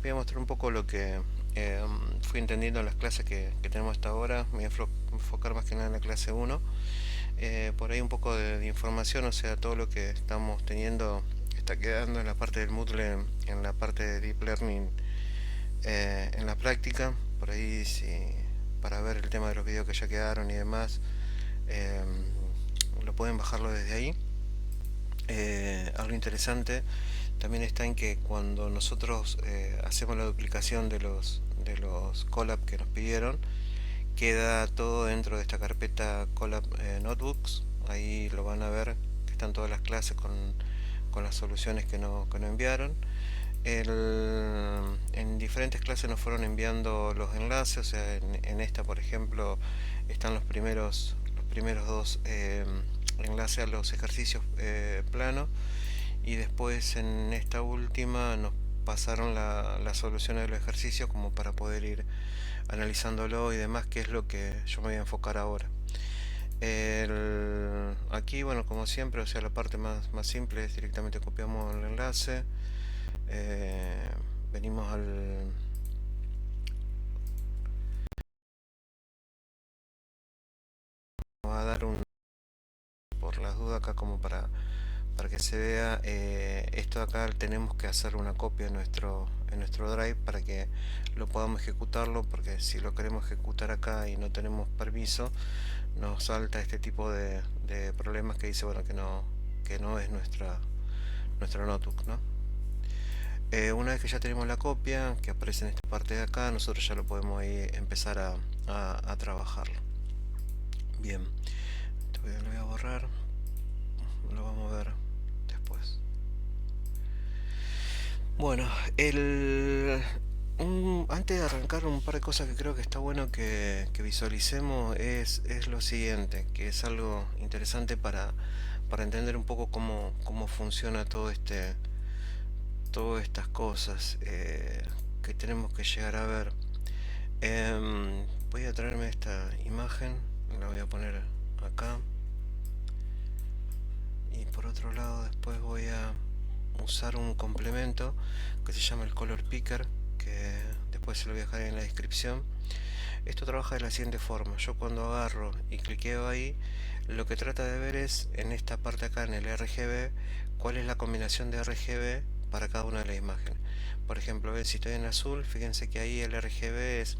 voy a mostrar un poco lo que fui entendiendo en las clases que tenemos hasta ahora. Me voy a enfocar más que nada en la clase 1. Por ahí un poco de información, o sea, todo lo que estamos teniendo está quedando en la parte del Moodle, en la parte de Deep Learning, en la práctica. Por ahí, para ver el tema de los videos que ya quedaron y demás, eh, lo pueden bajarlo desde ahí. Algo interesante también está en que cuando nosotros hacemos la duplicación de los collab que nos pidieron, queda todo dentro de esta carpeta collab notebooks. Ahí lo van a ver, que están todas las clases con las soluciones que nos enviaron. En diferentes clases nos fueron enviando los enlaces, o sea, en esta por ejemplo están los primeros dos enlaces a los ejercicios planos, y después en esta última nos pasaron la solución de los ejercicios como para poder ir analizándolo y demás, que es lo que yo me voy a enfocar ahora. Aquí, bueno, como siempre, o sea, la parte más simple es directamente copiamos el enlace, eh, venimos a dar por las dudas acá como para que se vea. Esto de acá tenemos que hacer una copia en nuestro drive para que lo podamos ejecutarlo, porque si lo queremos ejecutar acá y no tenemos permiso, nos salta este tipo de problemas que dice, bueno, que no es nuestra notebook, ¿no? Una vez que ya tenemos la copia que aparece en esta parte de acá, nosotros ya lo podemos ahí empezar a trabajarlo. Bien, lo voy a borrar, lo vamos a ver después. Bueno, antes de arrancar, un par de cosas que creo que está bueno que visualicemos es lo siguiente, que es algo interesante para entender un poco cómo funciona todas estas cosas que tenemos que llegar a ver. Voy a traerme esta imagen, la voy a poner acá, y por otro lado después voy a usar un complemento que se llama el Color Picker, que después se lo voy a dejar en la descripción. Esto trabaja de la siguiente forma: yo cuando agarro y cliqueo ahí, lo que trata de ver es en esta parte acá, en el RGB, cuál es la combinación de RGB para cada una de las imágenes. Por ejemplo, ven, si estoy en azul, fíjense que ahí el RGB es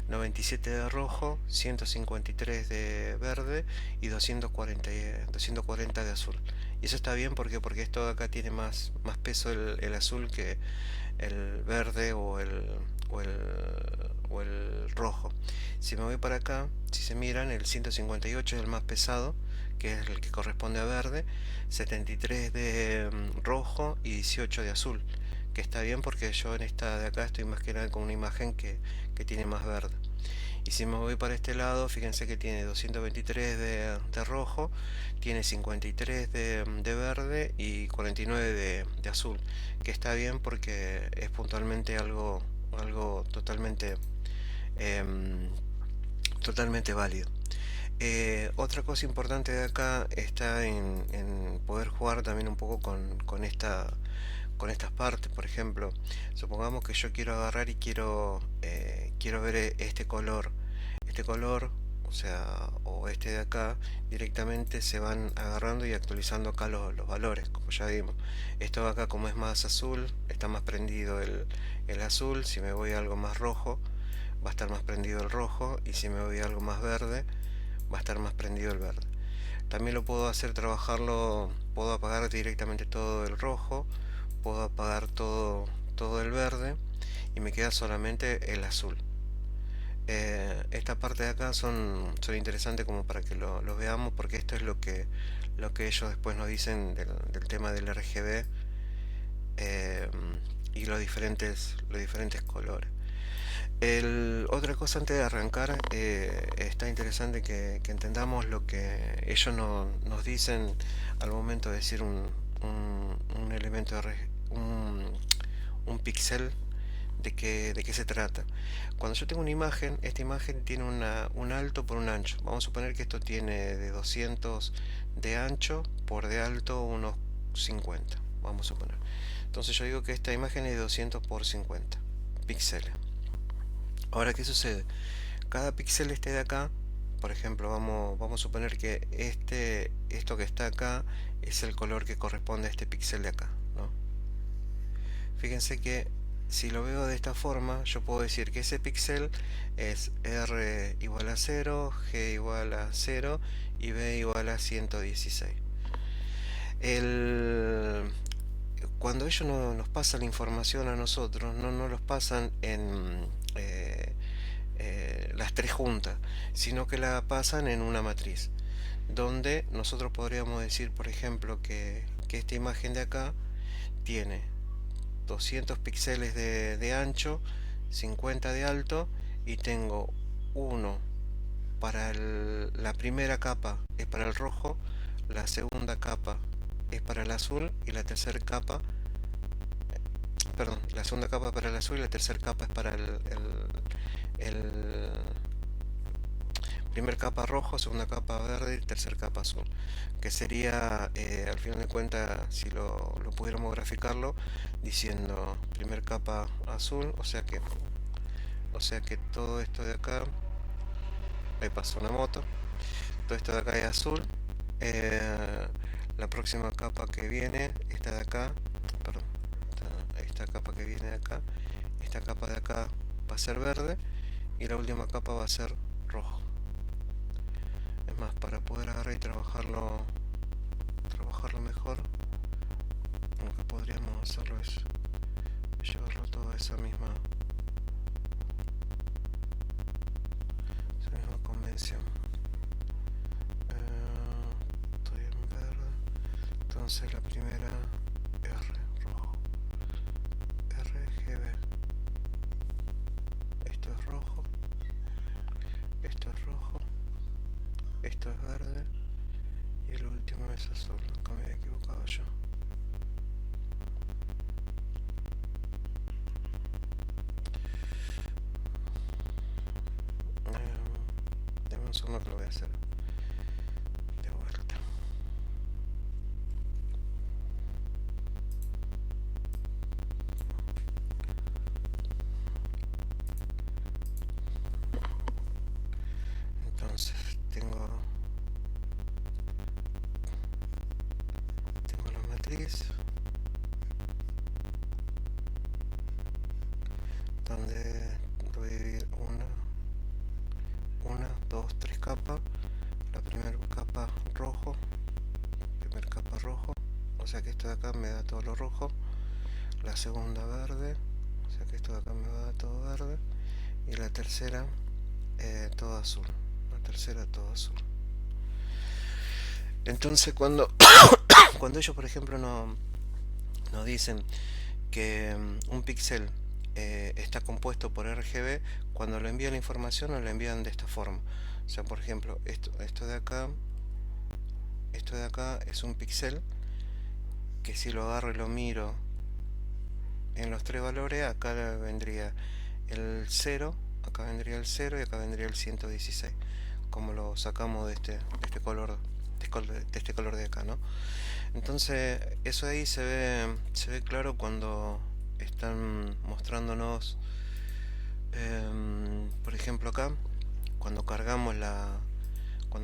97 de rojo, 153 de verde y 240 de azul. Y eso está bien porque esto de acá tiene más peso el azul que el verde o el rojo. Si me voy para acá, si se miran, el 158 es el más pesado, que es el que corresponde a verde, 73 de rojo y 18 de azul, que está bien porque yo en esta de acá estoy más que nada con una imagen que tiene más verde. Y si me voy para este lado, fíjense que tiene 223 de rojo, tiene 53 de verde y 49 de azul, que está bien porque es puntualmente algo em, totalmente válido. Otra cosa importante de acá está en poder jugar también un poco con estas partes. Por ejemplo, supongamos que yo quiero agarrar y quiero ver este color, o sea, o este de acá. Directamente se van agarrando y actualizando acá los valores, como ya vimos. Esto de acá, como es más azul, está más prendido el azul. Si me voy a algo más rojo, va a estar más prendido el rojo, y si me voy a algo más verde, va a estar más prendido el verde. También lo puedo hacer trabajarlo, puedo apagar directamente todo el rojo, puedo apagar todo el verde, y me queda solamente el azul. Esta parte de acá son interesantes como para que lo veamos, porque esto es lo que ellos después nos dicen del tema del RGB, eh, y los diferentes colores. Otra cosa antes de arrancar, está interesante que entendamos lo que ellos nos dicen al momento de decir un elemento un píxel, de qué se trata. Cuando yo tengo una imagen, esta imagen tiene un alto por un ancho. Vamos a suponer que esto tiene de 200 de ancho por de alto unos 50. Vamos a suponer. Entonces yo digo que esta imagen es de 200 por 50. píxeles. Ahora, ¿qué sucede? Cada píxel de acá, por ejemplo, vamos a suponer que esto que está acá es el color que corresponde a este píxel de acá, ¿no? Fíjense que si lo veo de esta forma, yo puedo decir que ese píxel es R igual a 0, G igual a 0 y B igual a 116. Cuando ellos nos pasan la información a nosotros, no los pasan en las tres juntas, sino que la pasan en una matriz, donde nosotros podríamos decir, por ejemplo, que esta imagen de acá tiene 200 píxeles de ancho, 50 de alto, y tengo uno para la primera capa es para el rojo, la segunda capa es para el azul y la tercera capa, perdón, la segunda capa para el azul y la tercera capa es para el primer capa rojo, segunda capa verde y tercera capa azul, que sería al final de cuentas, si lo pudiéramos graficarlo diciendo primer capa azul, o sea que todo esto de acá, ahí pasó una moto, todo esto de acá es azul. La próxima capa que viene, esta de acá, perdón, esta capa que viene de acá, esta capa de acá va a ser verde y la última capa va a ser rojo. Es más, para poder agarrar y trabajarlo mejor, lo que podríamos hacerlo es llevarlo todo a esa misma convención. Estoy en verde, entonces la primera R rojo, RGB, esto es rojo, esto es rojo, esto es verde y el último es azul. Acá me había equivocado yo. Deme un segundo que lo voy a hacer de vuelta. Entonces tengo la matriz donde voy a dividir una, dos, tres capas. La primera capa rojo, o sea que esto de acá me da todo lo rojo. La segunda verde, o sea que esto de acá me va a dar todo verde. Y la tercera todo azul. La tercera todo azul. Entonces cuando ellos por ejemplo nos dicen que un píxel está compuesto por RGB, cuando le envían la información nos la envían de esta forma. O sea, por ejemplo, esto de acá es un píxel que si lo agarro y lo miro en los tres valores, acá vendría el 0, acá vendría el 0 y acá vendría el 116, como lo sacamos de este color, de este color de acá, ¿no? Entonces eso ahí se ve claro cuando están mostrándonos, por ejemplo acá, cuando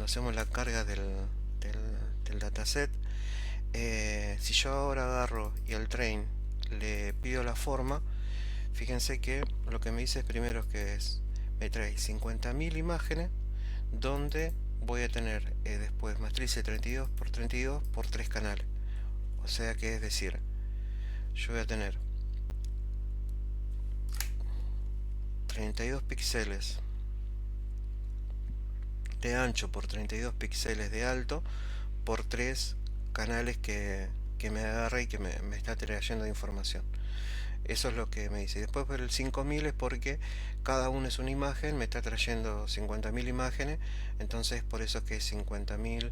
hacemos la carga del dataset. Si yo ahora agarro y al train le pido la forma, fíjense que lo que me dice primero me trae 50.000 imágenes, donde voy a tener después matrices 32 por 32 por 3 canales. O sea que es decir, yo voy a tener 32 píxeles de ancho por 32 píxeles de alto por 3 canales que me agarra y que me está trayendo de información. Eso es lo que me dice. Después por el 5000 es porque cada uno es una imagen, me está trayendo 50.000 imágenes, entonces por eso que es 50.000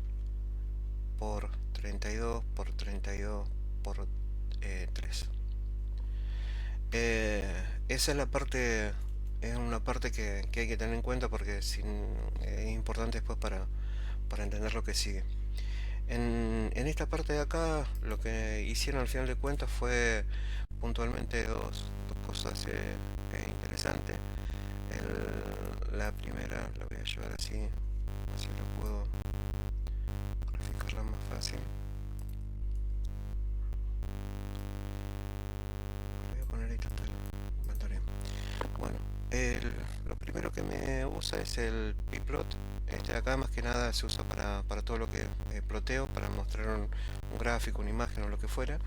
por 32 por 32 por 3. Esa es la parte, es una parte que hay que tener en cuenta porque es importante después para entender lo que sigue. En esta parte de acá lo que hicieron al final de cuentas fue puntualmente dos cosas interesante. La primera la voy a llevar así lo puedo graficarla más fácil. Voy a poner ahí total inventario. Bueno, lo primero que me usa es el pplot. Este de acá más que nada se usa para todo lo que ploteo, para mostrar un gráfico, una imagen o lo que fuera.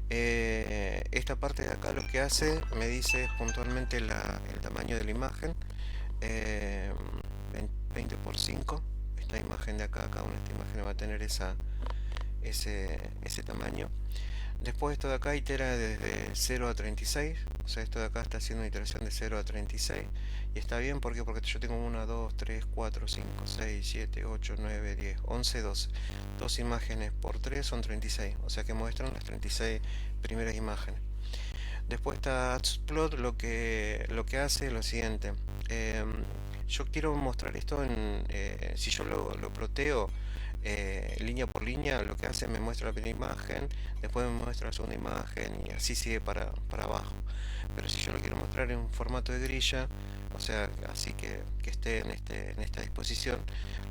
Esta parte de acá lo que hace, me dice puntualmente el tamaño de la imagen. 20 por 5. Esta imagen de acá, cada una de estas imágenes va a tener ese tamaño. Después esto de acá itera desde 0 a 36, o sea, esto de acá está haciendo una iteración de 0 a 36 y está bien, ¿por qué? Porque yo tengo 1, 2, 3, 4, 5, 6, 7, 8, 9, 10, 11, 12. Dos imágenes por 3 son 36, o sea que muestran las 36 primeras imágenes. Después está AdsPlot, lo que hace es lo siguiente. Yo quiero mostrar esto si yo lo ploteo línea por línea, lo que hace me muestra la primera imagen, después me muestra la segunda imagen y así sigue para abajo. Pero si yo lo quiero mostrar en un formato de grilla, o sea, así que esté en esta disposición,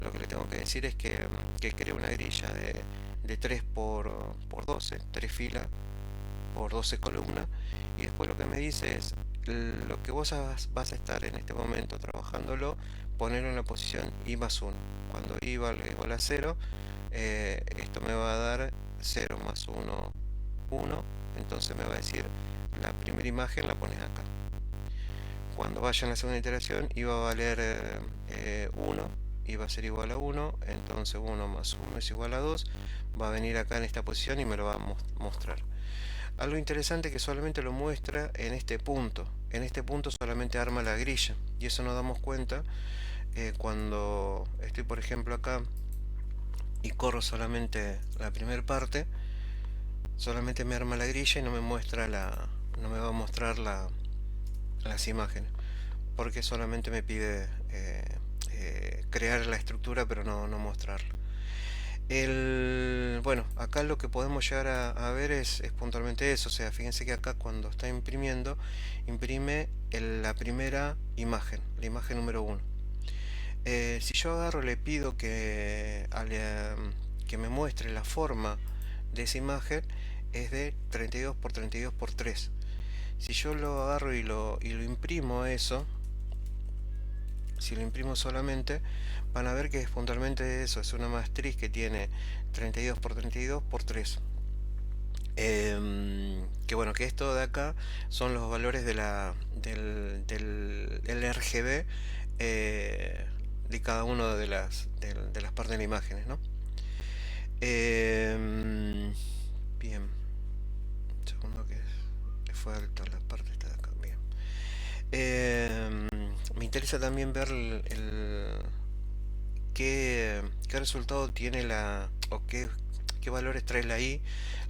lo que le tengo que decir es que cree una grilla de 3 por 12, 3 filas por 12 columnas, y después lo que me dice es lo que vos vas a estar en este momento trabajándolo, ponerlo en la posición i más 1. Cuando i vale igual a 0, esto me va a dar 0 más 1, 1. Entonces me va a decir la primera imagen la pones acá. Cuando vaya en la segunda iteración iba a valer 1, iba a ser igual a 1, entonces 1 más 1 es igual a 2, va a venir acá en esta posición y me lo va a mostrar. Algo interesante que solamente lo muestra en este punto. En este punto solamente arma la grilla. Y eso nos damos cuenta cuando estoy, por ejemplo, acá y corro solamente la primera parte. Solamente me arma la grilla y no me muestra no me va a mostrar las imágenes. Porque solamente me pide crear la estructura pero no mostrarla. Bueno, acá lo que podemos llegar a ver es puntualmente eso, o sea, fíjense que acá cuando está imprimiendo, imprime la primera imagen, la imagen número 1. Si yo agarro le pido que me muestre la forma de esa imagen, es de 32 por 32 por 3. Si yo lo agarro y lo imprimo eso, si lo imprimo solamente, van a ver que es puntualmente eso, es una matriz que tiene 32 por 32 por 3. Que bueno, que esto de acá son los valores del RGB de cada una de las partes de las imágenes, ¿no? Bien, un segundo que fue alto la parte esta de acá. Bien. Me interesa también ver qué resultado tiene o qué valores trae la i.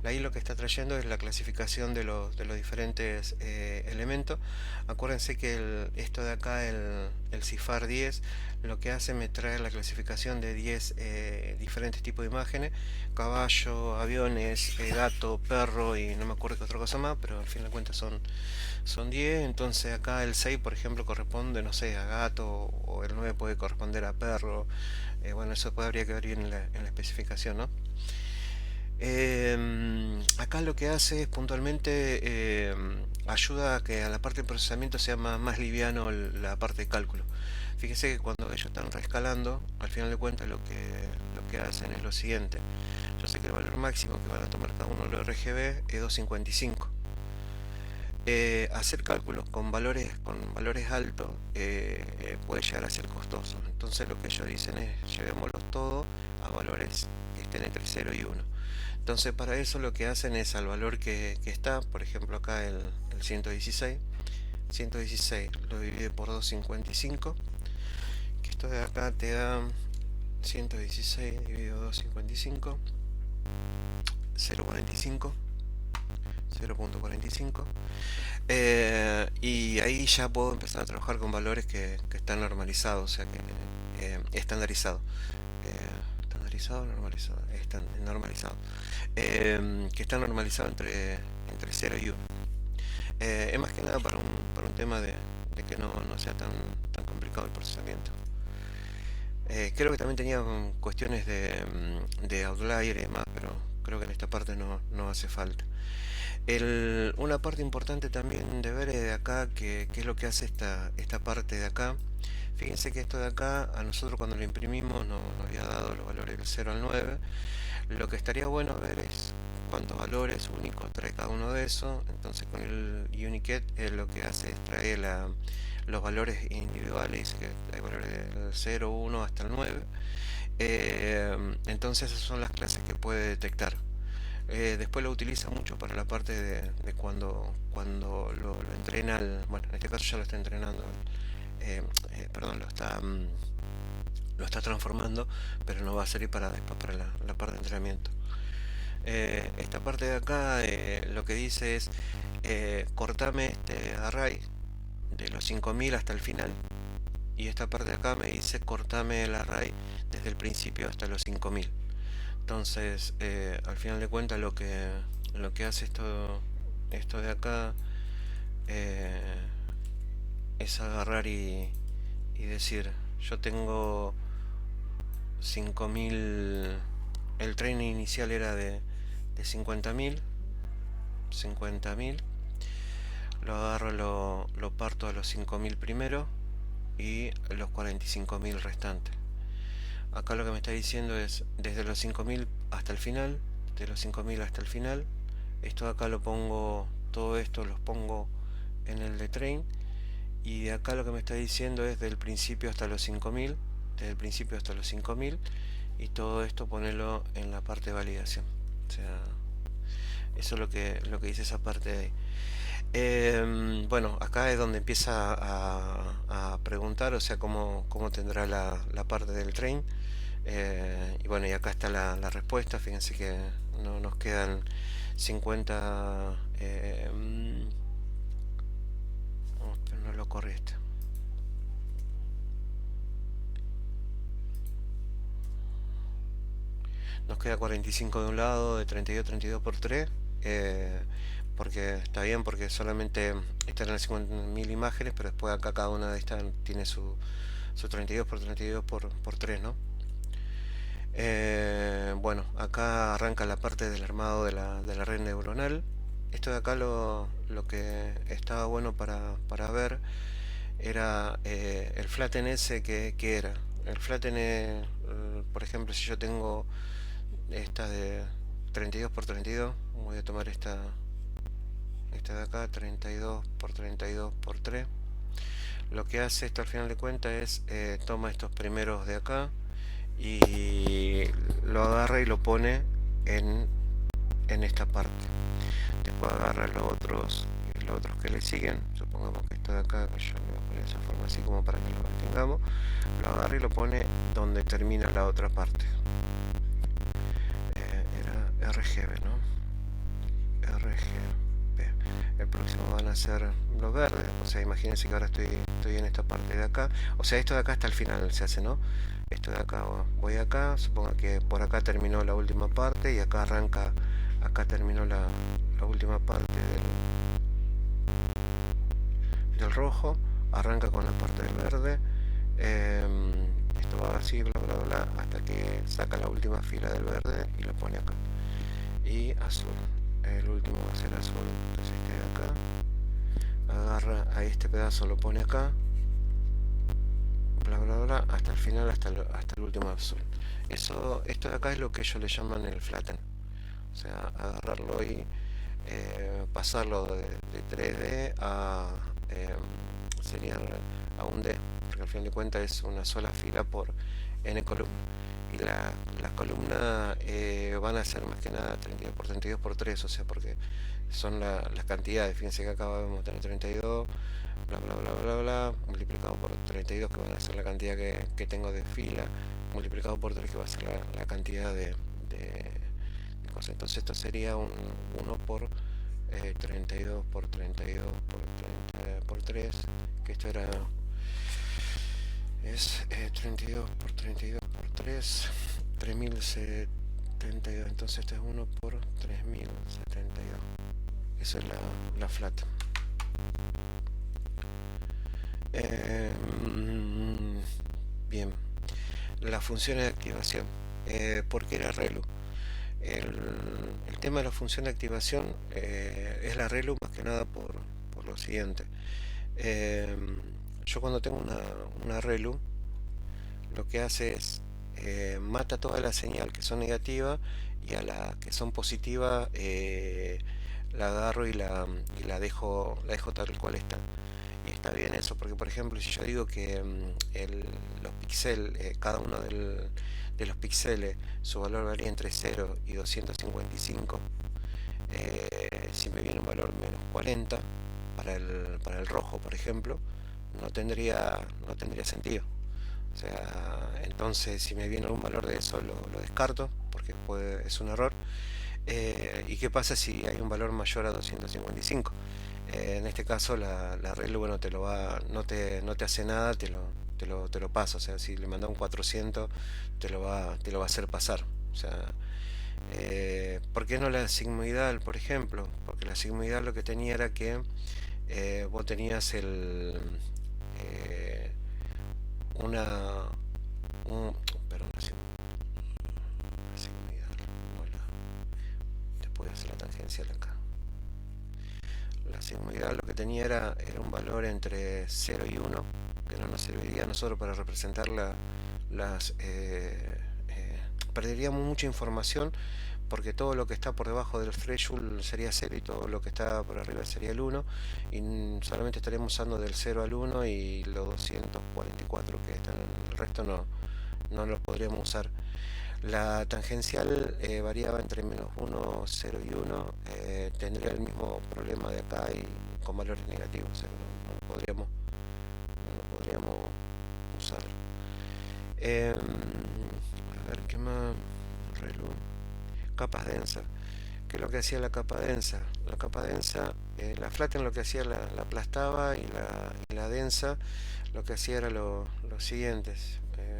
La i lo que está trayendo es la clasificación de los diferentes elementos. Acuérdense que esto de acá, el CIFAR 10, lo que hace me trae la clasificación de 10 diferentes tipos de imágenes: caballo, aviones, gato, perro y no me acuerdo qué otra cosa más, pero al fin de cuentas son 10. Entonces acá el 6, por ejemplo, corresponde, no sé, a gato, o el 9 puede corresponder a perro. Bueno, eso habría que ver bien en la especificación, ¿no? Acá lo que hace es puntualmente ayuda a que a la parte de procesamiento sea más liviano la parte de cálculo. Fíjese que cuando ellos están reescalando, al final de cuentas lo que hacen es lo siguiente. Yo sé que el valor máximo que van a tomar cada uno de los RGB es 255. Hacer cálculos con valores altos puede llegar a ser costoso. Entonces lo que ellos dicen es llevémoslos todos a valores que estén entre 0 y 1. Entonces para eso lo que hacen es al valor que está, por ejemplo acá el 116 lo divide por 255, que esto de acá te da 116 dividido 255, 0.45, 0.45, y ahí ya puedo empezar a trabajar con valores que están normalizados, o sea que estandarizados. ¿Estandarizado o normalizado? Normalizado. Que está normalizado entre 0 y 1. Es más que nada para un tema de de que no sea tan complicado el procesamiento. Creo que también tenía cuestiones de outlier y demás, pero creo que en esta parte no hace falta. Una parte importante también de ver es de acá, que es lo que hace esta parte de acá. Fíjense que esto de acá, a nosotros cuando lo imprimimos nos había dado los valores del 0 al 9. Lo que estaría bueno ver es cuántos valores únicos trae cada uno de esos. Entonces con el Uniket lo que hace es traer los valores individuales, que hay valores del 0, 1 hasta el 9. Entonces esas son las clases que puede detectar. Después lo utiliza mucho para la parte de cuando lo entrena, bueno, en este caso ya lo está entrenando, perdón, lo está transformando, pero no va a servir para después para la parte de entrenamiento. Esta parte de acá lo que dice es cortame este array de los 5000 hasta el final, y esta parte de acá me dice cortame el array desde el principio hasta los 5000. Entonces, al final de cuentas lo que hace esto de acá eh, es agarrar y decir, yo tengo 5000, el training inicial era de 50.000, lo agarro, lo parto a los 5000 primero y los 45.000 restantes. Acá lo que me está diciendo es desde los 5000 hasta el final, de los 5000 hasta el final. Esto de acá lo pongo, todo esto los pongo en el de train, y de acá lo que me está diciendo es del principio hasta los 5000, desde el principio hasta los 5000, y todo esto ponerlo en la parte de validación. O sea, eso es lo que dice esa parte de ahí. Bueno, acá es donde empieza a preguntar, o sea, cómo tendrá la parte del train. Y bueno, y acá está la respuesta. Fíjense que no nos quedan 50. Pero no lo corrí este. Nos queda 45 de un lado, de 32 por 3. Porque está bien, porque solamente están en las 50.000 imágenes, pero después acá cada una de estas tiene su 32 por 32 por 3, ¿no? Bueno, acá arranca la parte del armado de la red neuronal. Esto de acá lo que estaba bueno para ver era el flatten ese que era. El flatten, por ejemplo, si yo tengo esta de 32 por 32, voy a tomar esta de acá, 32 por 32 por 3. Lo que hace esto al final de cuentas es toma estos primeros de acá y lo agarra y lo pone en esta parte. Después agarra los otros que le siguen. Supongamos que esto de acá, que yo le voy a poner de esa forma así como para que lo mantengamos, lo agarra y lo pone donde termina la otra parte. Era RGB, ¿no? RGB. El próximo van a ser los verdes. O sea, imagínense que ahora estoy en esta parte de acá. O sea, esto de acá hasta el final se hace, ¿no? Esto de acá, voy acá, supongo que por acá terminó la última parte y acá arranca, acá terminó la última parte del rojo, arranca con la parte del verde. Esto va así, bla bla bla, hasta que saca la última fila del verde y lo pone acá. Y azul, el último va a ser azul, entonces este de acá, agarra a este pedazo, lo pone acá, bla bla bla, hasta el final, hasta el último azul. Esto de acá es lo que ellos le llaman el flatten. O sea, agarrarlo y pasarlo de 3D sería a un D, porque al fin de cuentas es una sola fila por n columnas. Y las columnas van a ser más que nada 32 por 32 por 3, o sea, porque son las cantidades. Fíjense que acá vamos a tener 32, bla bla bla bla bla, multiplicado por 32, que van a ser la cantidad que tengo de fila, multiplicado por 3, que va a ser la cantidad de cosas. Entonces esto sería 1 por 32 por 32 por 30 por 3, que esto es 32 por 32 por 3, 3072. Entonces esto es 1 por 3072. Eso es la flat. Mm, bien, las funciones de activación. ¿Por qué la relu? El, el tema de la función de activación es la relu más que nada por lo siguiente. Eh, yo cuando tengo una relu, lo que hace es mata toda la señal que son negativas y a las que son positivas la agarro y la dejo tal cual está. Y está bien eso, porque por ejemplo, si yo digo que los píxeles, cada uno de los píxeles, su valor varía entre 0 y 255, si me viene un valor menos 40 para el rojo, por ejemplo, no tendría sentido. O sea, entonces si me viene algún valor de eso, lo descarto, porque es un error. ¿Y qué pasa si hay un valor mayor a 255? En este caso la relu, bueno, no te hace nada, te lo pasa. O sea, si le manda un 400, te lo va a hacer pasar. O sea, ¿por qué no la sigmoidal, por ejemplo? Porque la sigmoidal lo que tenía era que vos tenías eh, una... Un, perdón, la sigmoidal. No después de hacer la tangencial acá. La sigmoidal lo que tenía era un valor entre 0 y 1, que no nos serviría a nosotros para representar las... perderíamos mucha información porque todo lo que está por debajo del threshold sería 0 y todo lo que está por arriba sería el 1 y solamente estaríamos usando del 0 al 1 y los 244 que están en el resto no los podríamos usar. La tangencial variaba entre -1, 0 y 1. Tendría el mismo problema de acá y con valores negativos. O sea, no lo podríamos usar. A ver, ¿qué más? Relu. Capas densas. ¿Qué es lo que hacía la capa densa? La capa densa, la flatten lo que hacía la aplastaba y la densa lo que hacía era lo siguiente.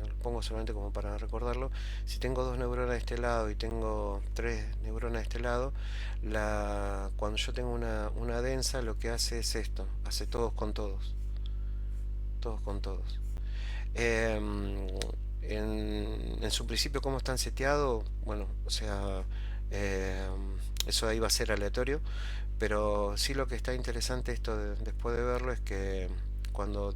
Lo pongo solamente como para recordarlo. Si tengo dos neuronas de este lado y tengo tres neuronas de este lado, cuando yo tengo una densa lo que hace es esto, hace todos con todos, todos con todos. En su principio, ¿cómo están seteados? Bueno, o sea, eh, eso ahí va a ser aleatorio, pero sí lo que está interesante después de verlo es que cuando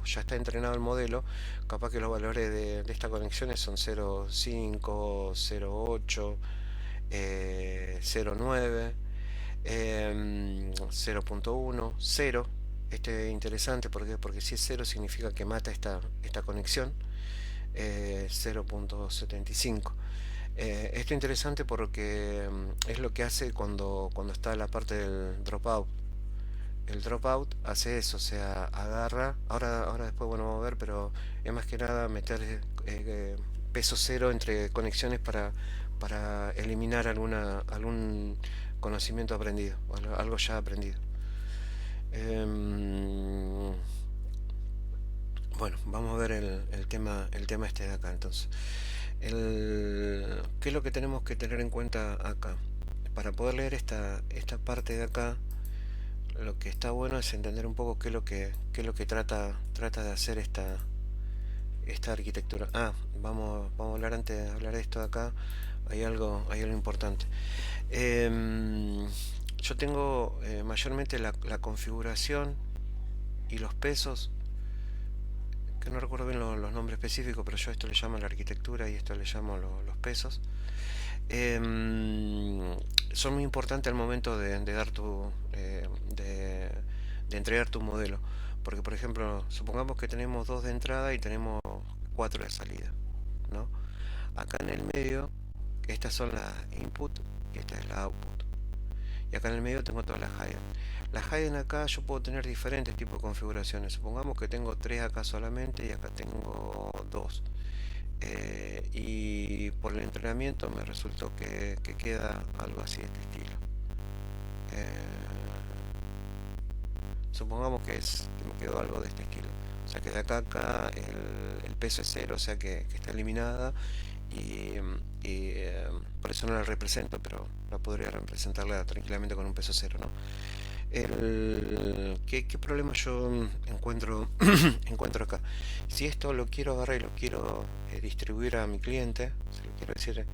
ya está entrenado el modelo, capaz que los valores de estas conexiones son 0.5, 0.8, 0.9, 0.1, 0. Este es interesante porque si es 0 significa que mata esta conexión. 0.75. Esto es interesante porque es lo que hace cuando está la parte del dropout. El dropout hace eso, o sea, agarra, ahora después bueno vamos a ver, pero es más que nada meter peso cero entre conexiones para eliminar algún conocimiento aprendido, o algo ya aprendido. Em, bueno, vamos a ver el tema este de acá entonces. ¿Qué es lo que tenemos que tener en cuenta acá? Para poder leer esta parte de acá, lo que está bueno es entender un poco qué es lo que trata de hacer esta arquitectura. Vamos a hablar antes de hablar de esto de acá. Hay algo importante. Yo tengo mayormente la configuración y los pesos, que no recuerdo bien los nombres específicos, pero yo esto le llamo la arquitectura y esto le llamo los pesos. Son muy importantes al momento de dar de entregar tu modelo, porque por ejemplo supongamos que tenemos dos de entrada y tenemos cuatro de salida, ¿no? Acá en el medio estas son las input y esta es la output, y acá en el medio tengo todas las hidden. Las hidden acá yo puedo tener diferentes tipos de configuraciones. Supongamos que tengo tres acá solamente y acá tengo dos. Y por el entrenamiento me resultó que queda algo así de este estilo. Eh, Supongamos que me quedó algo de este estilo. O sea que de acá a acá el peso es cero, o sea que está eliminada y, por eso no la represento, pero la podría representarla tranquilamente con un peso cero, ¿no? ¿Qué problema yo encuentro, encuentro acá? Si esto lo quiero agarrar y lo quiero distribuir a mi cliente, se lo quiero decir,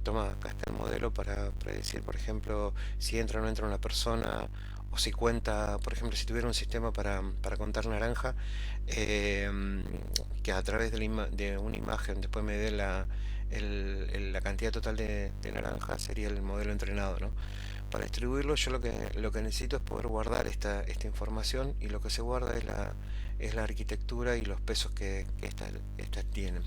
toma, acá está el modelo para predecir, por ejemplo, si entra o no entra una persona, o si cuenta, por ejemplo, si tuviera un sistema para contar naranja, eh, que a través de una imagen después me dé la cantidad total de naranja, sería el modelo entrenado, ¿no? Para distribuirlo yo lo que necesito es poder guardar esta información, y lo que se guarda es la arquitectura y los pesos que estas tienen.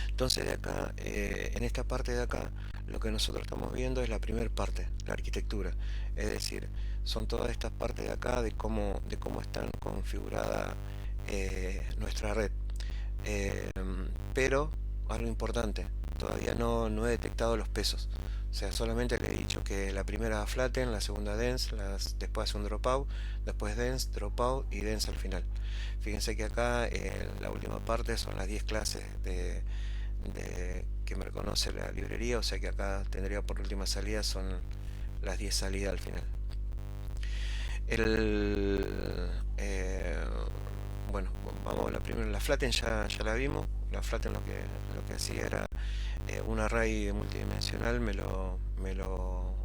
Entonces de acá, en esta parte de acá, lo que nosotros estamos viendo es la primera parte, la arquitectura. Es decir, son todas estas partes de acá de cómo están configurada nuestra red. Eh, pero, algo importante, todavía no he detectado los pesos. O sea, solamente le he dicho que la primera flatten, la segunda dense, después hace un dropout, después dense, dropout y dense al final. Fíjense que acá la última parte son las 10 clases que me reconoce la librería, o sea que acá tendría por última salida son las 10 salidas al final. El, eh, bueno, vamos a la primera, la flatten ya la vimos. La flatten lo que hacía era un array multidimensional, me lo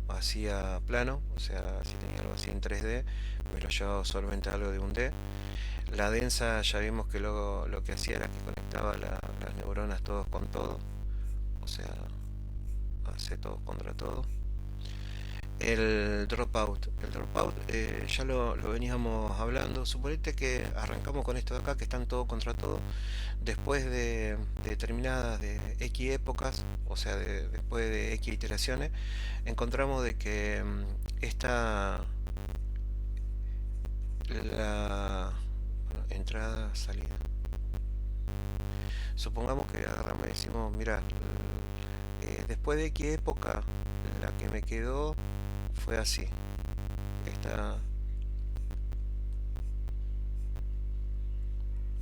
hacía plano, o sea, si tenía algo así en 3D, me lo llevaba solamente a algo de un D. La densa ya vimos que lo que hacía era que conectaba las neuronas todos con todo, o sea, hace todo contra todo. El dropout ya lo veníamos hablando. Suponete que arrancamos con esto de acá, que están todo contra todo. Después de determinadas de X épocas, o sea, después de X iteraciones, encontramos de que esta, bueno, entrada, salida. Supongamos que agarramos y decimos, mira, después de X época, la que me quedó fue así.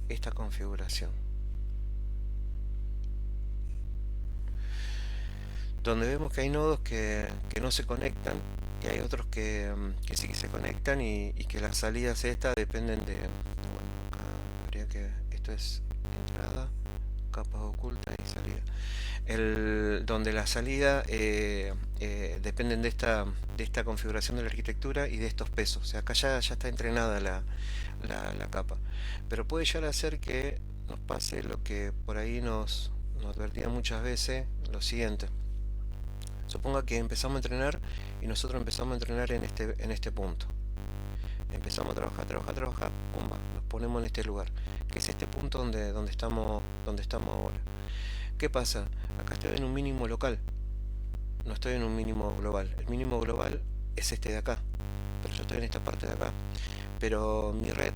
Esta configuración, donde vemos que hay nodos que no se conectan, y hay otros que sí que se conectan, y que las salidas estas dependen de, bueno, acá habría que, esto es entrada, capas ocultas y salida, donde la salida dependen de esta configuración de la arquitectura y de estos pesos. O sea, acá ya está entrenada la capa, pero puede llegar a ser que nos pase lo que por ahí nos advertían muchas veces, lo siguiente. Suponga que empezamos a entrenar, y nosotros empezamos a entrenar en este punto. Empezamos a trabajar, pumba, nos ponemos en este lugar, que es este punto donde estamos ahora. ¿Qué pasa? Acá estoy en un mínimo local, no estoy en un mínimo global. El mínimo global es este de acá, pero yo estoy en esta parte de acá. Pero mi red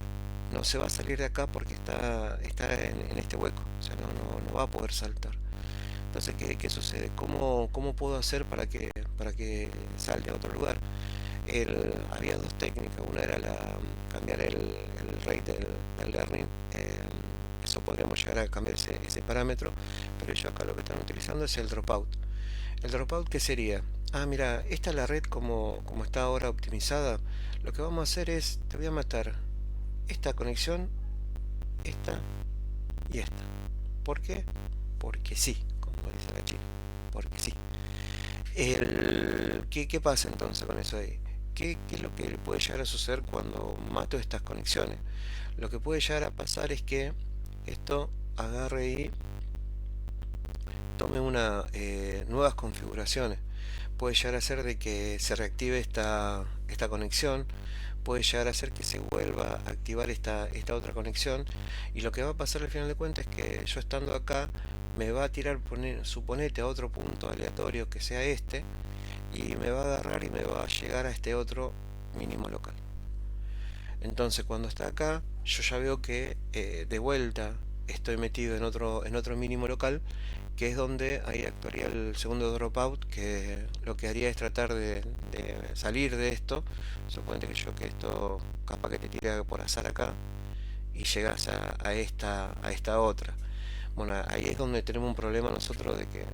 no se va a salir de acá porque está en este hueco, o sea, no va a poder saltar. Entonces, ¿qué sucede? ¿Cómo puedo hacer para que salga a otro lugar? Había dos técnicas. Una era cambiar el rate del learning. Eso podríamos llegar a cambiar ese parámetro, pero ellos acá lo que están utilizando es el dropout. ¿El dropout qué sería? Ah, mira, esta es la red como está ahora optimizada. Lo que vamos a hacer es, te voy a matar esta conexión, esta y esta. ¿Por qué? Porque sí, como dice la china. Porque sí. ¿Qué pasa entonces con eso ahí? ¿Qué es lo que puede llegar a suceder cuando mato estas conexiones? Lo que puede llegar a pasar es que esto agarre y tome nuevas configuraciones. Puede llegar a ser de que se reactive esta conexión, puede llegar a ser que se vuelva a activar esta otra conexión, y lo que va a pasar al final de cuentas es que yo estando acá me va a tirar, suponete, a otro punto aleatorio que sea este, y me va a agarrar y me va a llegar a este otro mínimo local. Entonces cuando está acá, yo ya veo que de vuelta estoy metido en otro mínimo local, que es donde ahí actuaría el segundo dropout, que lo que haría es tratar de salir de esto. Suponete que esto capaz que te tira por azar acá y llegas a esta otra. Bueno, ahí es donde tenemos un problema nosotros de que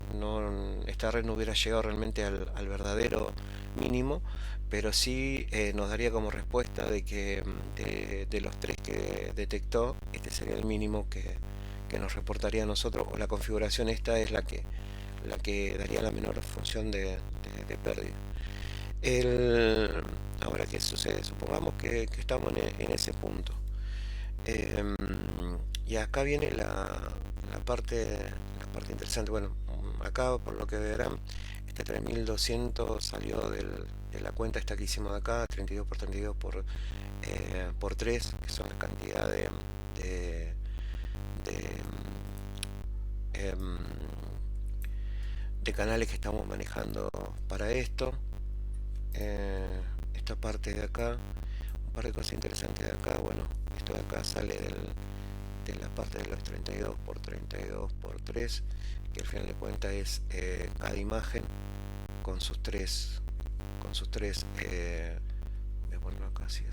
esta red no hubiera llegado realmente al verdadero mínimo, pero sí nos daría como respuesta de que de los tres que detectó, este sería el mínimo que nos reportaría a nosotros, o la configuración esta es la que daría la menor función de pérdida. El, ahora, ¿qué sucede? Supongamos que estamos en ese punto. Em, y acá viene la parte interesante. Bueno, acá por lo que verán, este 3200 salió de la cuenta esta que hicimos de acá, 32 por 32 por 3, que son la cantidad de, em, de canales que estamos manejando para esto. Esta parte de acá, un par de cosas interesantes de acá. Bueno, esto de acá sale de la parte de los 32 por 32 por 3, que al final de cuentas es cada imagen con sus tres voy a ponerlo acá así,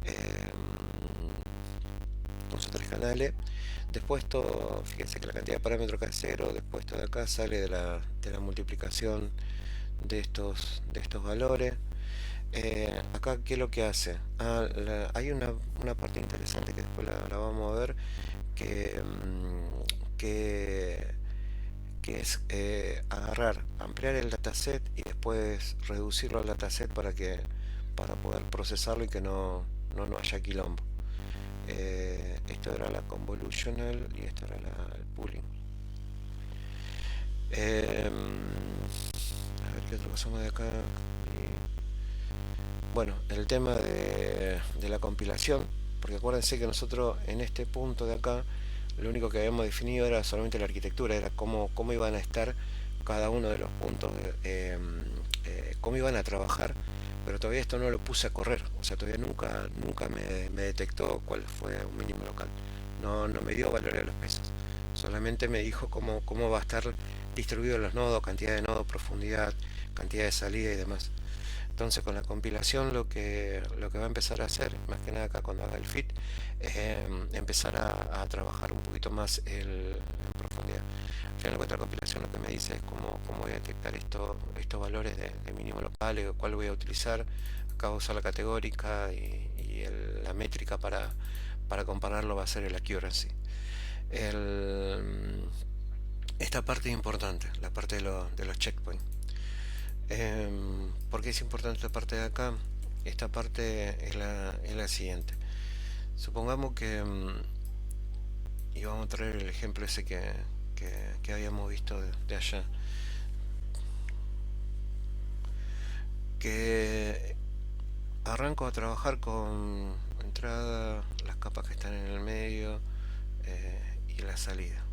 eh, con sus tres canales. Después todo, fíjense que la cantidad de parámetros acá es cero. Después todo de acá sale de la multiplicación de estos valores. Acá, ¿qué es lo que hace? Hay una parte interesante que después la vamos a ver, que, que, que es agarrar, ampliar el dataset y después reducirlo al dataset para poder procesarlo y que no haya quilombo. Esto era la convolutional y esto era el pooling. A ver qué otra cosa más de acá. Bueno, el tema de la compilación, porque acuérdense que nosotros en este punto de acá lo único que habíamos definido era solamente la arquitectura, era cómo iban a estar cada uno de los puntos, cómo iban a trabajar, pero todavía esto no lo puse a correr, o sea, todavía nunca me detectó cuál fue un mínimo local, no me dio valor de los pesos, solamente me dijo cómo va a estar distribuido los nodos, cantidad de nodos, profundidad, cantidad de salida y demás. Entonces con la compilación lo que va a empezar a hacer, más que nada acá cuando haga el fit, es empezar a trabajar un poquito más en profundidad. Al final de cuentas la compilación lo que me dice es cómo voy a detectar estos valores de mínimo locales, cuál voy a utilizar. Acá voy a usar la categórica la métrica para compararlo va a ser el accuracy. Esta parte es importante, la parte de los checkpoints. ¿Por qué es importante esta parte de acá? Esta parte es la siguiente. Supongamos que, y vamos a traer el ejemplo ese que habíamos visto de allá, que arranco a trabajar con entrada, las capas que están en el medio y la salida.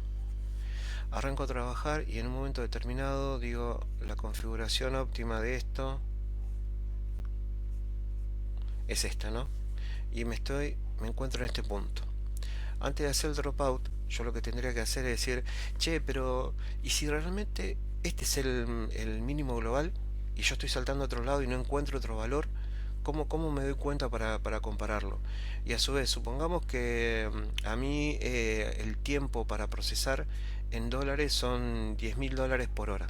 Arranco a trabajar y en un momento determinado digo la configuración óptima de esto es esta, ¿no? Y me encuentro en este punto. Antes de hacer el dropout, yo lo que tendría que hacer es decir, che, pero ¿y si realmente este es el mínimo global y yo estoy saltando a otro lado y no encuentro otro valor? ¿Cómo me doy cuenta para compararlo? Y a su vez, supongamos que a mí el tiempo para procesar en dólares son $10.000 por hora.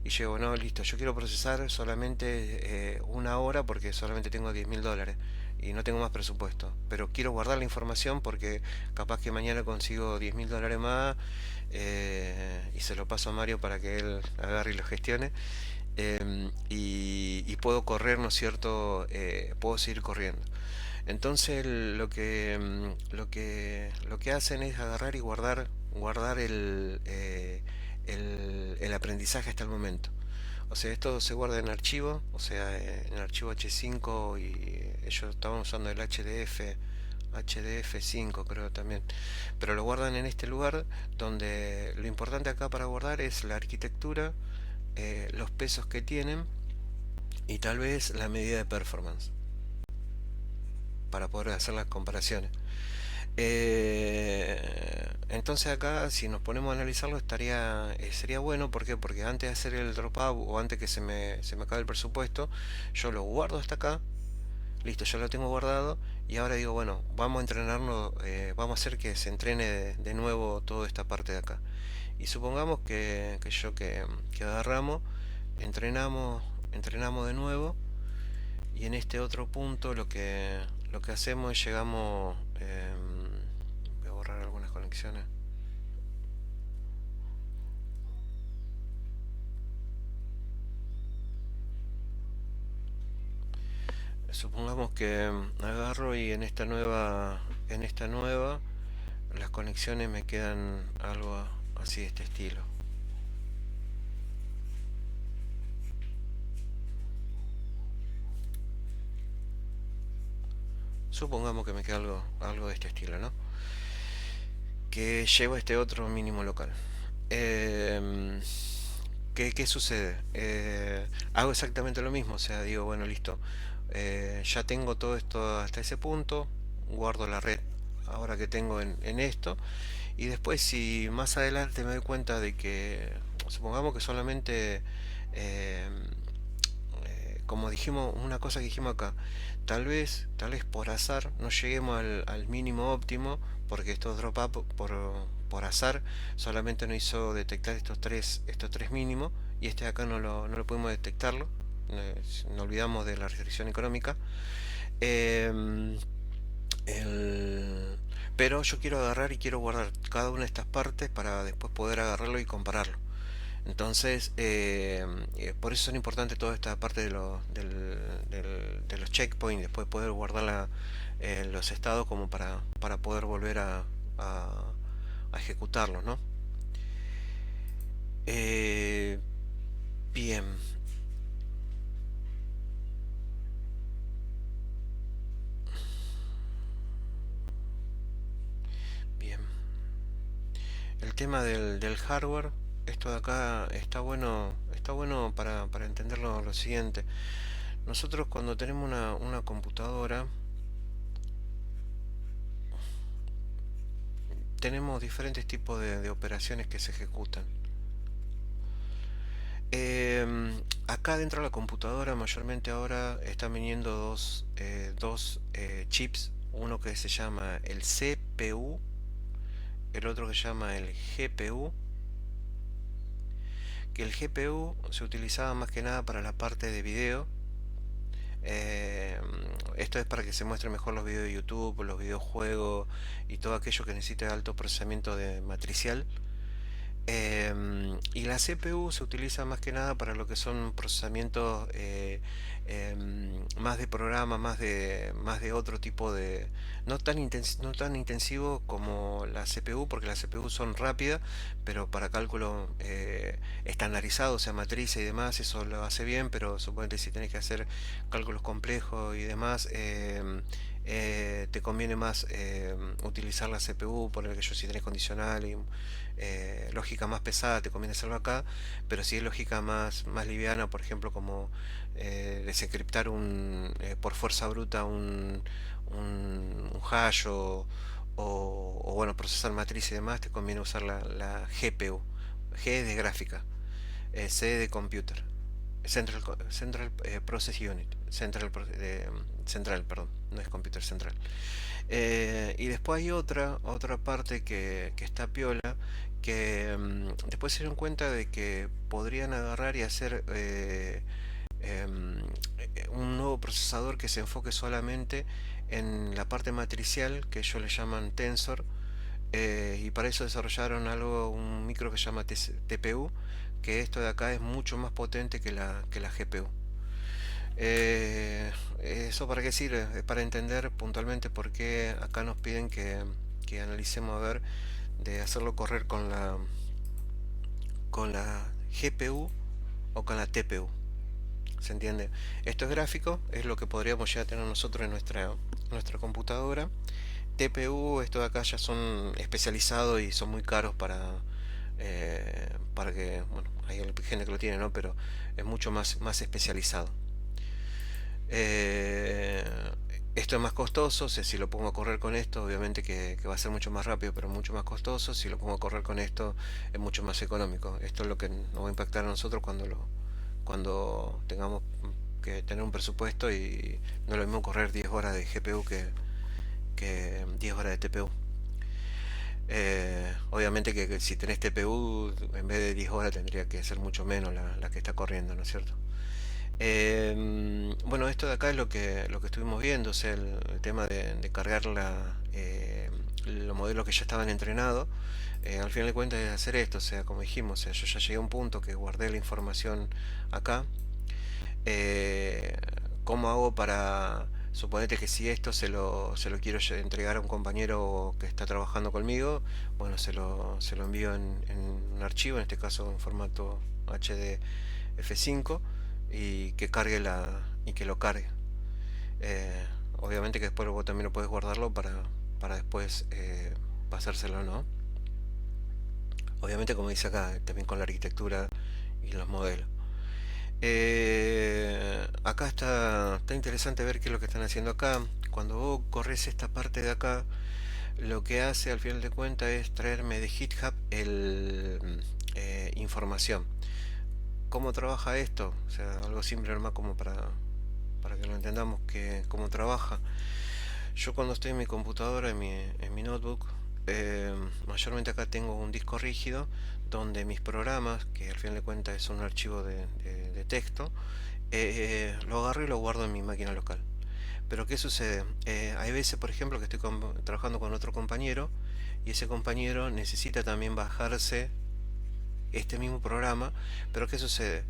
Y llego, no, listo, yo quiero procesar solamente una hora porque solamente tengo $10.000 y no tengo más presupuesto. Pero quiero guardar la información porque capaz que mañana consigo $10.000 más y se lo paso a Mario para que él agarre y lo gestione. Y puedo correr, ¿no es cierto? Puedo seguir corriendo. Entonces lo que hacen es agarrar y guardar el aprendizaje hasta el momento. O sea, esto se guarda en archivo, o sea, en el archivo H5 y ellos estaban usando el HDF5 creo también, pero lo guardan en este lugar donde lo importante acá para guardar es la arquitectura, los pesos que tienen y tal vez la medida de performance para poder hacer las comparaciones. Entonces acá si nos ponemos a analizarlo sería bueno. ¿Por qué? Porque antes de hacer el dropout o antes que se me acabe el presupuesto, yo lo guardo hasta acá, Listo, ya lo tengo guardado y ahora digo, bueno, vamos a entrenarnos, vamos a hacer que se entrene de nuevo toda esta parte de acá. Y supongamos que agarramos, entrenamos, entrenamos de nuevo y en este otro punto lo que hacemos es llegamos, voy a borrar algunas conexiones. Supongamos que agarro y en esta nueva, las conexiones me quedan algo así de este estilo. Supongamos que me queda algo de este estilo, ¿no? Que llevo este otro mínimo local. Em, ¿Qué sucede? Hago exactamente lo mismo, o sea, digo, bueno, listo, ya tengo todo esto hasta ese punto, guardo la red ahora que tengo en esto, y después si más adelante me doy cuenta de que, supongamos que solamente, eh, como dijimos, una cosa que dijimos acá, tal vez por azar no lleguemos al mínimo óptimo, porque estos drop up por azar solamente nos hizo detectar estos tres mínimos, y este de acá no lo pudimos detectarlo, nos olvidamos de la restricción económica. Em, el- pero yo quiero agarrar y quiero guardar cada una de estas partes para después poder agarrarlo y compararlo. Entonces, por eso son importantes toda esta parte de los checkpoints, después poder guardar los estados como para poder volver a, a ejecutarlos, ¿no? Eh, bien, bien. El tema del hardware, esto de acá está bueno para entender lo siguiente. Nosotros cuando tenemos una computadora, tenemos diferentes tipos de operaciones que se ejecutan. Acá dentro de la computadora mayormente ahora están viniendo dos chips, uno que se llama el CPU, el otro que se llama el GPU, que el GPU se utilizaba más que nada para la parte de video. Eh, Esto es para que se muestren mejor los videos de YouTube, los videojuegos y todo aquello que necesite alto procesamiento de matricial. Y la CPU se utiliza más que nada para lo que son procesamientos más de programa, más de otro tipo de... no tan intensivo como la CPU, porque las CPU son rápidas, pero para cálculo estandarizado, o sea, matriz y demás, eso lo hace bien, pero suponete si tenés que hacer cálculos complejos y demás, te conviene más utilizar la CPU, poner que yo si tenés condicional y lógica más pesada te conviene hacerlo acá, pero si es lógica más liviana, por ejemplo, como desencriptar por fuerza bruta un hash o, bueno, procesar matriz y demás, te conviene usar la GPU. G de gráfica, C de computer, Central Process Unit, Central, perdón, no es computer central. Y después hay otra parte que está piola, que después se dieron cuenta de que podrían agarrar y hacer un nuevo procesador que se enfoque solamente en la parte matricial, que ellos le llaman Tensor, y para eso desarrollaron un micro que se llama TPU, que esto de acá es mucho más potente que que la GPU. ¿Eso para qué sirve? Es para entender puntualmente por qué acá nos piden que analicemos a ver de hacerlo correr con la GPU o con la TPU. ¿Se entiende? Esto es gráfico, es lo que podríamos ya tener nosotros en nuestra computadora. TPU, esto de acá ya son especializados y son muy caros para que, bueno, hay gente que lo tiene, ¿no? Pero es mucho más especializado. Eh, Esto es más costoso, si lo pongo a correr con esto, obviamente que va a ser mucho más rápido, pero mucho más costoso. Si lo pongo a correr con esto, es mucho más económico. Esto es lo que nos va a impactar a nosotros cuando tengamos que tener un presupuesto y no es lo mismo correr 10 horas de GPU que 10 horas de TPU. Obviamente que si tenés TPU, en vez de 10 horas tendría que ser mucho menos la que está corriendo, ¿no es cierto? Bueno, esto de acá es lo que estuvimos viendo, o sea, el tema de cargar los modelos que ya estaban entrenados. Al final de cuentas es hacer esto, o sea, como dijimos, o sea, yo ya llegué a un punto que guardé la información acá. Eh, ¿Cómo hago para, suponete que si esto se lo quiero entregar a un compañero que está trabajando conmigo, bueno, se lo envío en un archivo, en este caso en formato HDF5, y que cargue y que lo cargue. Eh, Obviamente que después vos también lo puedes guardarlo para después pasárselo, ¿no? Obviamente como dice acá, también con la arquitectura y los modelos. Acá está interesante ver qué es lo que están haciendo acá. Cuando vos corres esta parte de acá, lo que hace al final de cuentas es traerme de GitHub información. ¿Cómo trabaja esto? O sea, algo simple nomás como para que lo entendamos cómo trabaja. Yo cuando estoy en mi computadora, en mi notebook, mayormente acá tengo un disco rígido donde mis programas, que al final de cuentas es un archivo de texto, lo agarro y lo guardo en mi máquina local. Pero ¿qué sucede? Hay veces, por ejemplo, que estoy trabajando con otro compañero y ese compañero necesita también bajarse este mismo programa, pero ¿qué sucede?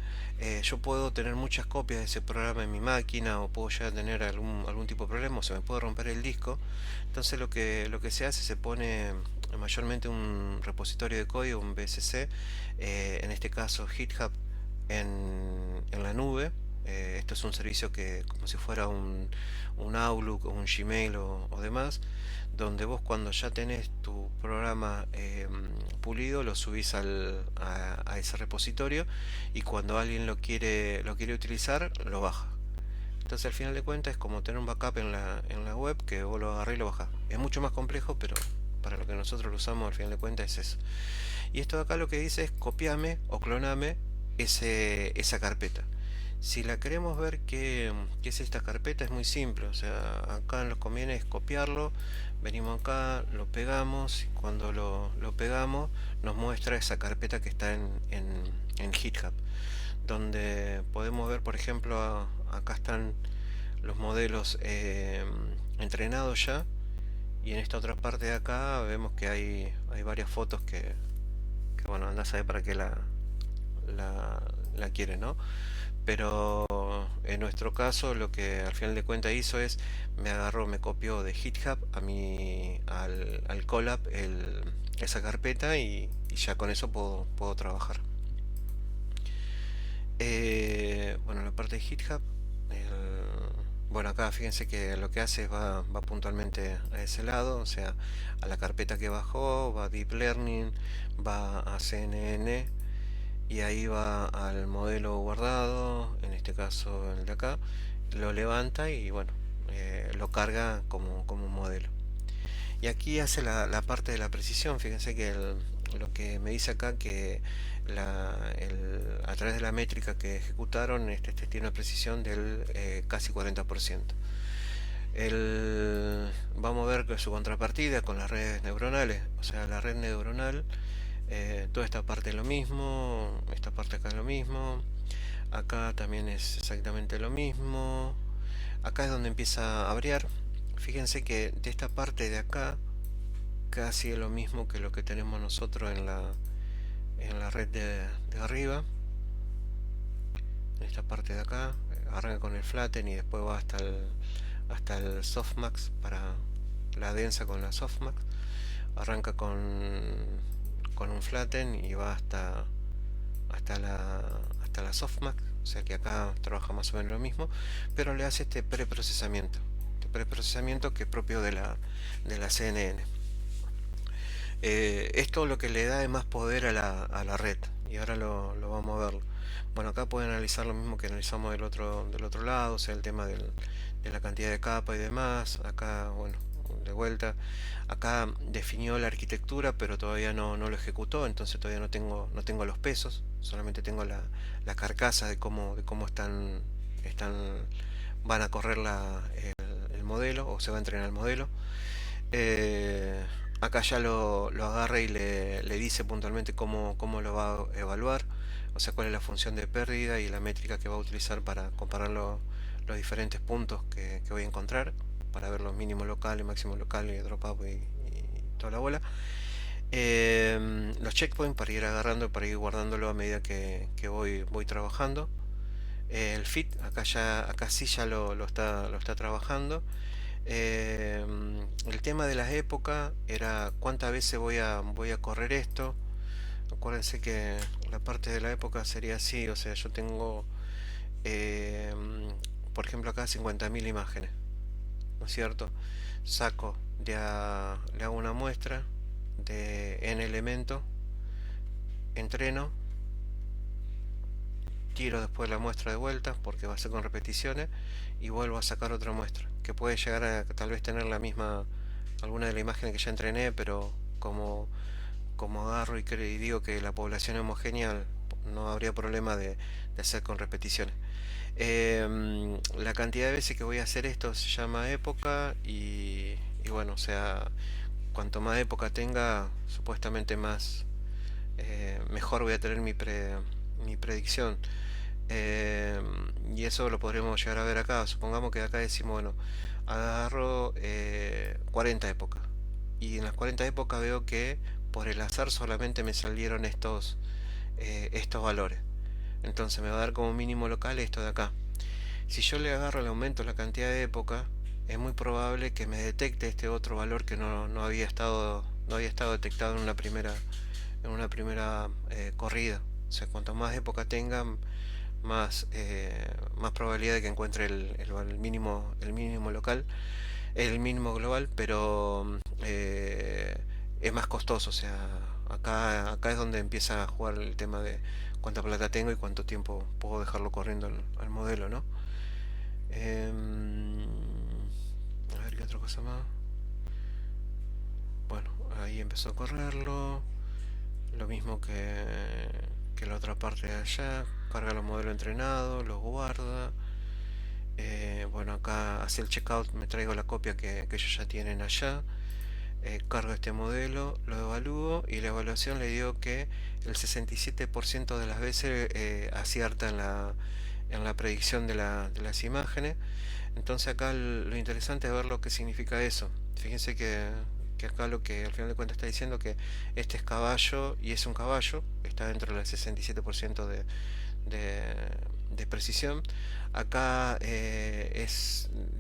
Yo puedo tener muchas copias de ese programa en mi máquina o puedo ya tener algún tipo de problema o se me puede romper el disco. Entonces lo que se hace, se pone mayormente un repositorio de código, un BSC, en este caso GitHub en la nube. Esto es un servicio que como si fuera un Outlook o un Gmail o demás, donde vos cuando ya tenés tu programa pulido lo subís a ese repositorio y cuando alguien lo quiere utilizar lo baja. Entonces al final de cuentas es como tener un backup en la web, que vos lo agarrás y lo bajás. Es mucho más complejo, pero para lo que nosotros lo usamos al final de cuentas es eso. Y esto de acá lo que dice es copiame o cloname esa carpeta. Si la queremos ver qué es esta carpeta, es muy simple. O sea, acá nos conviene es copiarlo. Venimos acá, lo pegamos. Y cuando lo pegamos, nos muestra esa carpeta que está en GitHub. Donde podemos ver, por ejemplo, acá están los modelos entrenados ya. Y en esta otra parte de acá vemos que hay varias fotos que bueno, anda a saber para qué la quiere, ¿no? Pero en nuestro caso lo que al final de cuentas hizo es me copió de GitHub al Colab esa carpeta y ya con eso puedo trabajar. Bueno, la parte de GitHub, bueno, acá fíjense que lo que hace es va puntualmente a ese lado, o sea, a la carpeta que bajó, va a Deep Learning, va a CNN y ahí va al modelo guardado, en este caso el de acá, lo levanta y bueno, lo carga como un modelo. Y aquí hace la parte de la precisión. Fíjense que lo que me dice acá que a través de la métrica que ejecutaron, tiene una precisión del casi 40%. Vamos a ver que su contrapartida con las redes neuronales, o sea, la red neuronal, toda esta parte es lo mismo, esta parte acá es lo mismo, acá también es exactamente lo mismo, acá es donde empieza a variar. Fíjense que de esta parte de acá casi es lo mismo que lo que tenemos nosotros en la red de arriba. En esta parte de acá arranca con el flatten y después va hasta el softmax, para la densa con la softmax. Arranca con un flatten y va hasta la softmax, o sea que acá trabaja más o menos lo mismo, pero le hace este preprocesamiento que es propio de la CNN. Esto lo que le da es más poder a la red, y ahora lo vamos a ver. Bueno, acá pueden analizar lo mismo que analizamos del otro lado, o sea, el tema de la cantidad de capas y demás. Acá, bueno, de vuelta, acá definió la arquitectura, pero todavía no lo ejecutó, entonces todavía no tengo los pesos, solamente tengo la carcasa de cómo están van a correr el modelo o se va a entrenar el modelo. Eh, Acá ya lo agarra y le dice puntualmente cómo lo va a evaluar, o sea, cuál es la función de pérdida y la métrica que va a utilizar para comparar los diferentes puntos que voy a encontrar, para ver los mínimos locales, máximos locales, dropout y toda la bola. Los checkpoints para ir agarrando, para ir guardándolo a medida que voy trabajando. El fit, acá sí ya lo está trabajando. El tema de las épocas era cuántas veces voy a correr esto. Acuérdense que la parte de la época sería así, o sea, yo tengo, por ejemplo, acá 50.000 imágenes, ¿no es cierto? Saco, le hago una muestra de n elementos, entreno, tiro después la muestra de vuelta porque va a ser con repeticiones y vuelvo a sacar otra muestra que puede llegar a tal vez tener la misma, alguna de las imágenes que ya entrené, pero como agarro y digo que la población es homogénea, no habría problema de hacer con repeticiones. La cantidad de veces que voy a hacer esto se llama época y bueno, o sea, cuanto más época tenga, supuestamente más mejor voy a tener mi predicción. Eh, y eso lo podremos llegar a ver acá. Supongamos que acá decimos, bueno, agarro 40 épocas. Y en las 40 épocas veo que por el azar solamente me salieron estos valores. Entonces me va a dar como mínimo local esto de acá. Si yo le agarro el aumento la cantidad de épocas, es muy probable que me detecte este otro valor que no había estado detectado en una primera corrida. O sea, cuanto más época tenga, más probabilidad de que encuentre el mínimo local, el mínimo global, pero es más costoso. O sea, acá es donde empieza a jugar el tema de cuánta plata tengo y cuánto tiempo puedo dejarlo corriendo al modelo, ¿no? Em, a ver qué otra cosa más. Bueno, ahí empezó a correrlo. Lo mismo que la otra parte de allá. Carga los modelos entrenados, los guarda. Bueno, acá hacia el checkout me traigo la copia que ellos ya tienen allá. Cargo este modelo, lo evalúo y la evaluación le digo que el 67% de las veces acierta en la predicción de las imágenes. Entonces acá lo interesante es ver lo que significa eso. Fíjense que acá lo que al final de cuentas está diciendo que este es caballo y es un caballo, está dentro del 67% de, de precisión. Acá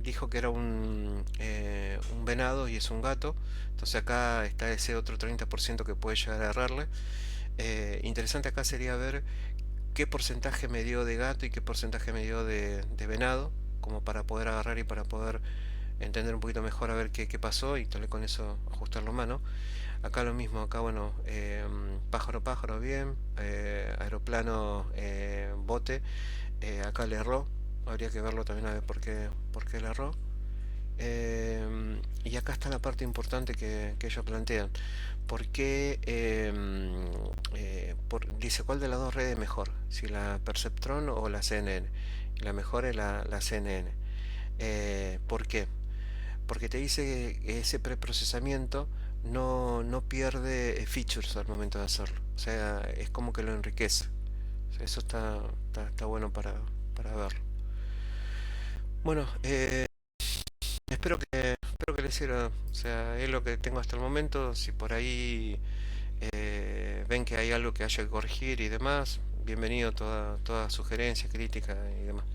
dijo que era un venado y es un gato. Entonces acá está ese otro 30% que puede llegar a errarle. Interesante acá sería ver qué porcentaje me dio de gato y qué porcentaje me dio de venado, como para poder agarrar y para poder entender un poquito mejor a ver qué pasó y tal vez con eso ajustarlo más, ¿no? Acá lo mismo, acá bueno, pájaro bien, aeroplano bote, acá le erró, habría que verlo también a ver por qué le erró. Y acá está la parte importante que ellos plantean. ¿Por qué? Dice cuál de las dos redes es mejor, si la Perceptron o la CNN. Y la mejor es la CNN. ¿Por qué? Porque te dice que ese preprocesamiento no pierde features al momento de hacerlo. O sea, es como que lo enriquece. O sea, eso está bueno para verlo. Bueno, espero que les sirva. O sea, es lo que tengo hasta el momento. Si por ahí ven que hay algo que haya que corregir y demás, bienvenido toda sugerencia, crítica y demás.